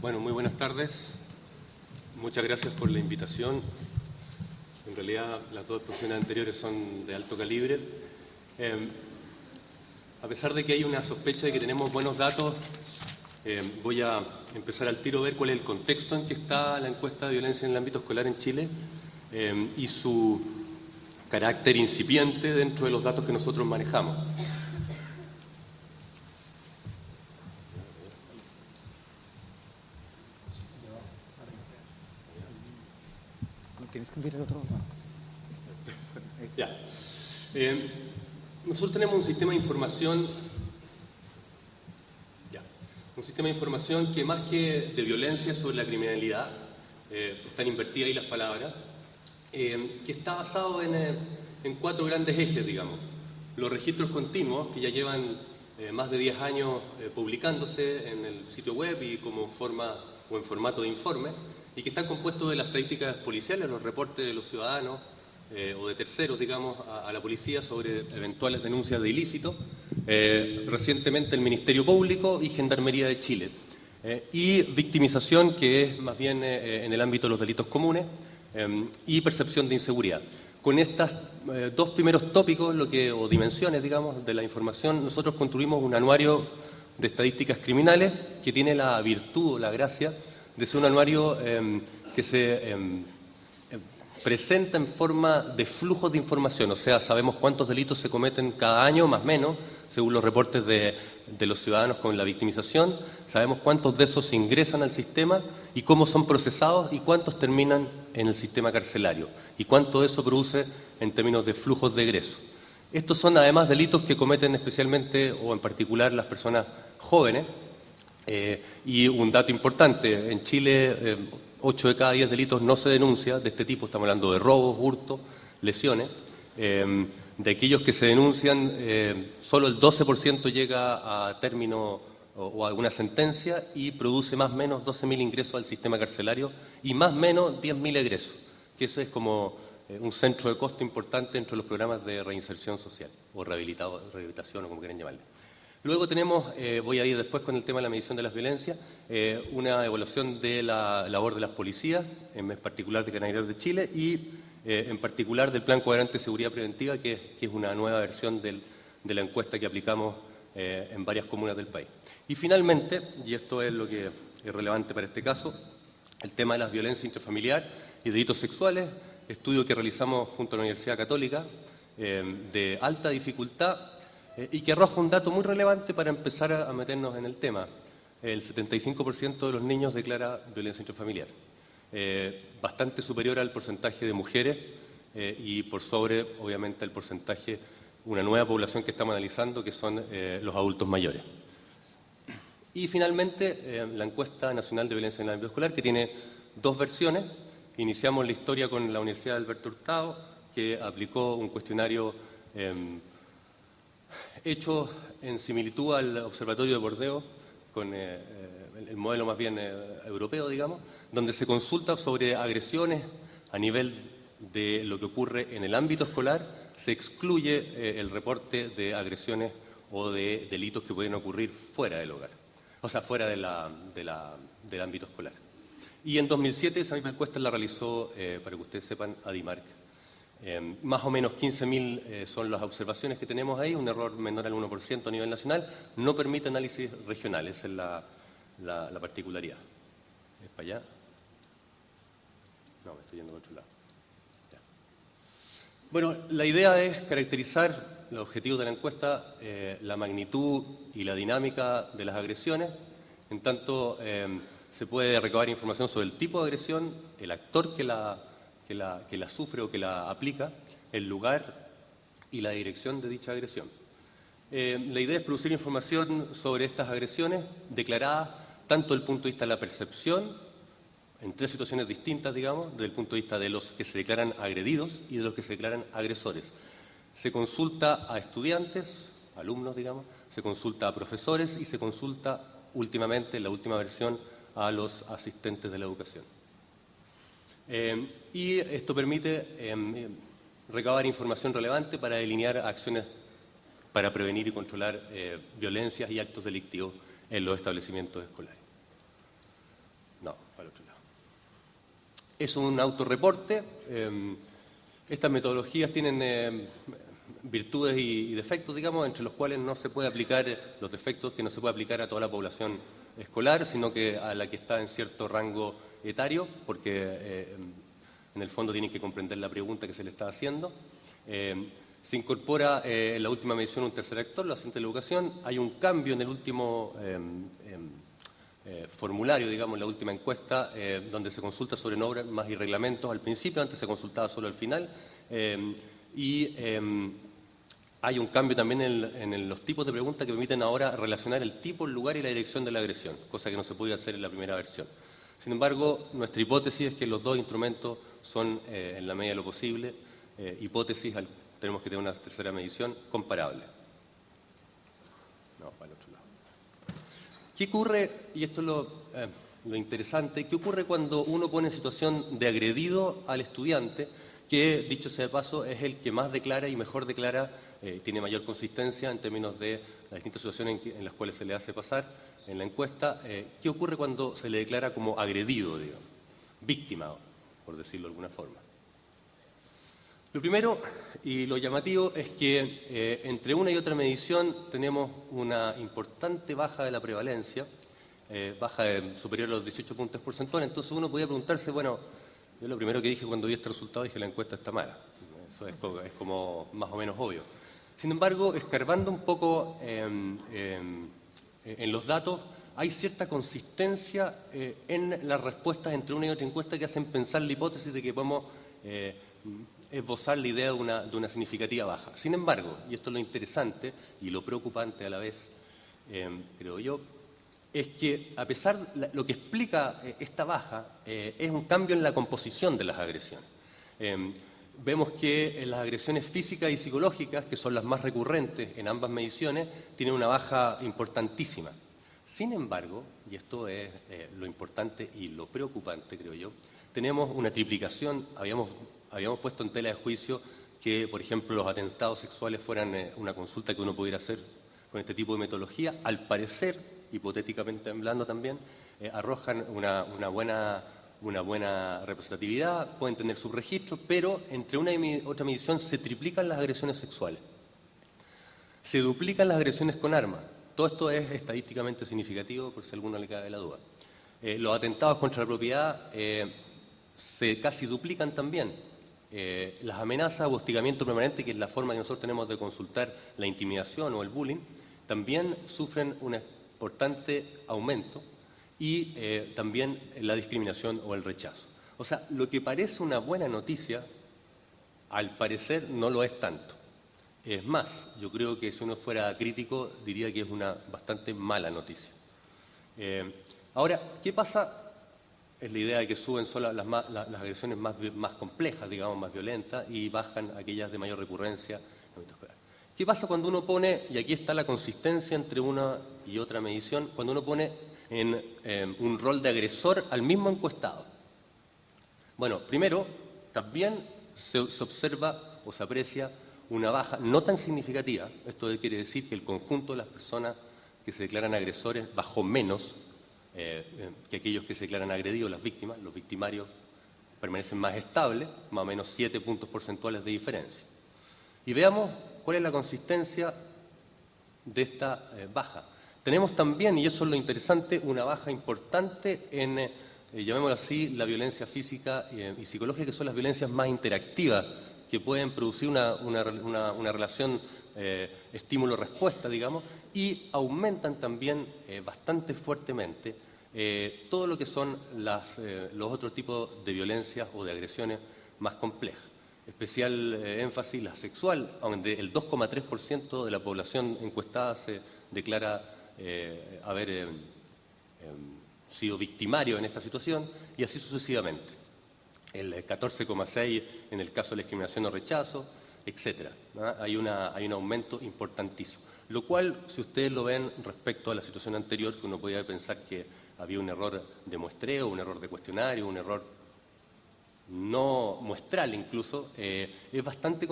Bueno, muy buenas tardes. Muchas gracias por la invitación. En realidad, las dos exposiciones anteriores son de alto calibre. A pesar de que hay una sospecha de que tenemos buenos datos, voy a empezar al tiro a ver cuál es el contexto en que está la encuesta de violencia en el ámbito escolar en Chile y su carácter incipiente dentro de los datos que nosotros manejamos. Tienes que mirar el otro botón. Ya. Nosotros tenemos un sistema de información, que más que de violencia sobre la criminalidad, están invertidas ahí las palabras, que está basado en cuatro grandes ejes, digamos. Los registros continuos, que ya llevan más de 10 años publicándose en el sitio web y como forma o en formato de informe, y que están compuestos de las estadísticas policiales, los reportes de los ciudadanos o de terceros, digamos, a la policía sobre eventuales denuncias de ilícitos, recientemente el Ministerio Público y Gendarmería de Chile, y victimización, que es más bien en el ámbito de los delitos comunes, y percepción de inseguridad. Con estos dos primeros tópicos, o dimensiones, digamos, de la información, nosotros construimos un anuario de estadísticas criminales que tiene la virtud o la gracia de ser un anuario que se presenta en forma de flujos de información, o sea, sabemos cuántos delitos se cometen cada año, más o menos, según los reportes de los ciudadanos con la victimización, sabemos cuántos de esos ingresan al sistema y cómo son procesados y cuántos terminan en el sistema carcelario y cuánto eso produce en términos de flujos de egreso. Estos son además delitos que cometen especialmente o en particular las personas jóvenes, y un dato importante, en Chile 8 de cada 10 delitos no se denuncia de este tipo, estamos hablando de robos, hurtos, lesiones. De aquellos que se denuncian, solo el 12% llega a término o a alguna sentencia y produce más o menos 12.000 ingresos al sistema carcelario y más o menos 10.000 egresos, que eso es como un centro de costo importante entre los programas de reinserción social o rehabilitación o como quieran llamarle. Luego tenemos, voy a ir después con el tema de la medición de las violencias, una evaluación de la labor de las policías, en particular de Carabineros de Chile, y en particular del Plan Cuadrante de Seguridad Preventiva, que es una nueva versión de la encuesta que aplicamos en varias comunas del país. Y finalmente, y esto es lo que es relevante para este caso, el tema de las violencias intrafamiliares y delitos sexuales, estudio que realizamos junto a la Universidad Católica, de alta dificultad, y que arroja un dato muy relevante para empezar a meternos en el tema. El 75% de los niños declara violencia intrafamiliar, bastante superior al porcentaje de mujeres y por sobre, obviamente, el porcentaje, una nueva población que estamos analizando, que son los adultos mayores. Y finalmente, la encuesta nacional de violencia en el ámbito escolar, que tiene dos versiones. Iniciamos la historia con la Universidad de Alberto Hurtado, que aplicó un cuestionario hecho en similitud al Observatorio de Bordeaux, con el modelo más bien europeo, digamos, donde se consulta sobre agresiones a nivel de lo que ocurre en el ámbito escolar, se excluye el reporte de agresiones o de delitos que pueden ocurrir fuera del hogar, o sea, fuera del ámbito escolar. Y en 2007 esa misma encuesta la realizó, para que ustedes sepan, ADIMARC. Más o menos 15.000 son las observaciones que tenemos ahí, un error menor al 1% a nivel nacional, no permite análisis regionales, esa es la particularidad. ¿Es para allá? No, me estoy yendo a otro lado. Ya. Bueno, la idea es caracterizar los objetivos de la encuesta, la magnitud y la dinámica de las agresiones, en tanto se puede recabar información sobre el tipo de agresión, el actor que la sufre o que la aplica, el lugar y la dirección de dicha agresión. La idea es producir información sobre estas agresiones declaradas tanto desde el punto de vista de la percepción, en tres situaciones distintas, digamos, desde el punto de vista de los que se declaran agredidos y de los que se declaran agresores. Se consulta a estudiantes, alumnos, digamos, se consulta a profesores y se consulta últimamente, en la última versión, a los asistentes de la educación. Y esto permite recabar información relevante para delinear acciones para prevenir y controlar violencias y actos delictivos en los establecimientos escolares. Es un autorreporte. Estas metodologías tienen virtudes y defectos, digamos, entre los cuales no se puede aplicar los defectos que no se puede aplicar a toda la población escolar, sino que a la que está en cierto rango etario, porque en el fondo tienen que comprender la pregunta que se le está haciendo. Se incorpora en la última medición un tercer actor, la docente de la educación. Hay un cambio en el último formulario, digamos, en la última encuesta, donde se consulta sobre normas y reglamentos al principio, antes se consultaba solo al final. Hay un cambio también en los tipos de preguntas que permiten ahora relacionar el tipo, el lugar y la dirección de la agresión, cosa que no se podía hacer en la primera versión. Sin embargo, nuestra hipótesis es que los dos instrumentos son, en la medida de lo posible, hipótesis, tenemos que tener una tercera medición comparable. No, para el otro lado. ¿Qué ocurre, y esto es lo interesante, qué ocurre cuando uno pone en situación de agredido al estudiante, que, dicho sea de paso, es el que más declara y mejor declara, tiene mayor consistencia en términos de las distintas situaciones en las cuales se le hace pasar en la encuesta? ¿Qué ocurre cuando se le declara como agredido, digamos, víctima, por decirlo de alguna forma? Lo primero y lo llamativo es que entre una y otra medición tenemos una importante baja de la prevalencia, baja superior a los 18 puntos porcentuales. Entonces uno podría preguntarse, bueno, yo lo primero que dije cuando vi este resultado dije la encuesta está mala. Eso es como más o menos obvio. Sin embargo, escarbando un poco en los datos, hay cierta consistencia en las respuestas entre una y otra encuesta que hacen pensar la hipótesis de que podemos esbozar la idea de una significativa baja. Sin embargo, y esto es lo interesante y lo preocupante a la vez, creo yo, es que a pesar de lo que explica esta baja es un cambio en la composición de las agresiones. Vemos que las agresiones físicas y psicológicas, que son las más recurrentes en ambas mediciones, tienen una baja importantísima. Sin embargo, y esto es lo importante y lo preocupante, creo yo, tenemos una triplicación. Habíamos puesto en tela de juicio que, por ejemplo, los atentados sexuales fueran una consulta que uno pudiera hacer con este tipo de metodología. Al parecer, hipotéticamente hablando también, arrojan una buena representatividad, pueden tener subregistros, pero entre una y otra medición se triplican las agresiones sexuales. Se duplican las agresiones con armas. Todo esto es estadísticamente significativo, por si a alguno le cabe la duda. Los atentados contra la propiedad se casi duplican también. Las amenazas o hostigamiento permanente, que es la forma que nosotros tenemos de consultar la intimidación o el bullying, también sufren un importante aumento, y también la discriminación o el rechazo. O sea, lo que parece una buena noticia, al parecer no lo es tanto. Es más, yo creo que si uno fuera crítico diría que es una bastante mala noticia. Ahora, ¿qué pasa? Es la idea de que suben solo las agresiones más complejas, digamos, más violentas, y bajan aquellas de mayor recurrencia. ¿Qué pasa cuando uno pone, y aquí está la consistencia entre una y otra medición, cuando uno pone en un rol de agresor al mismo encuestado? Bueno, primero, también se observa o se aprecia una baja no tan significativa. Esto quiere decir que el conjunto de las personas que se declaran agresores bajó menos que aquellos que se declaran agredidos, las víctimas. Los victimarios permanecen más estables, más o menos 7 puntos porcentuales de diferencia. Y veamos cuál es la consistencia de esta baja. Tenemos también, y eso es lo interesante, una baja importante en, llamémoslo así, la violencia física y psicológica, que son las violencias más interactivas, que pueden producir una relación estímulo-respuesta, digamos, y aumentan también bastante fuertemente todo lo que son los otros tipos de violencias o de agresiones más complejas. Especial énfasis la sexual, donde el 2,3% de la población encuestada se declara haber sido victimario en esta situación, y así sucesivamente. El 14,6% en el caso de la discriminación o rechazo, etc. ¿no? Hay un aumento importantísimo. Lo cual, si ustedes lo ven respecto a la situación anterior, que uno podría pensar que había un error de muestreo, un error de cuestionario, un error no muestral incluso, es bastante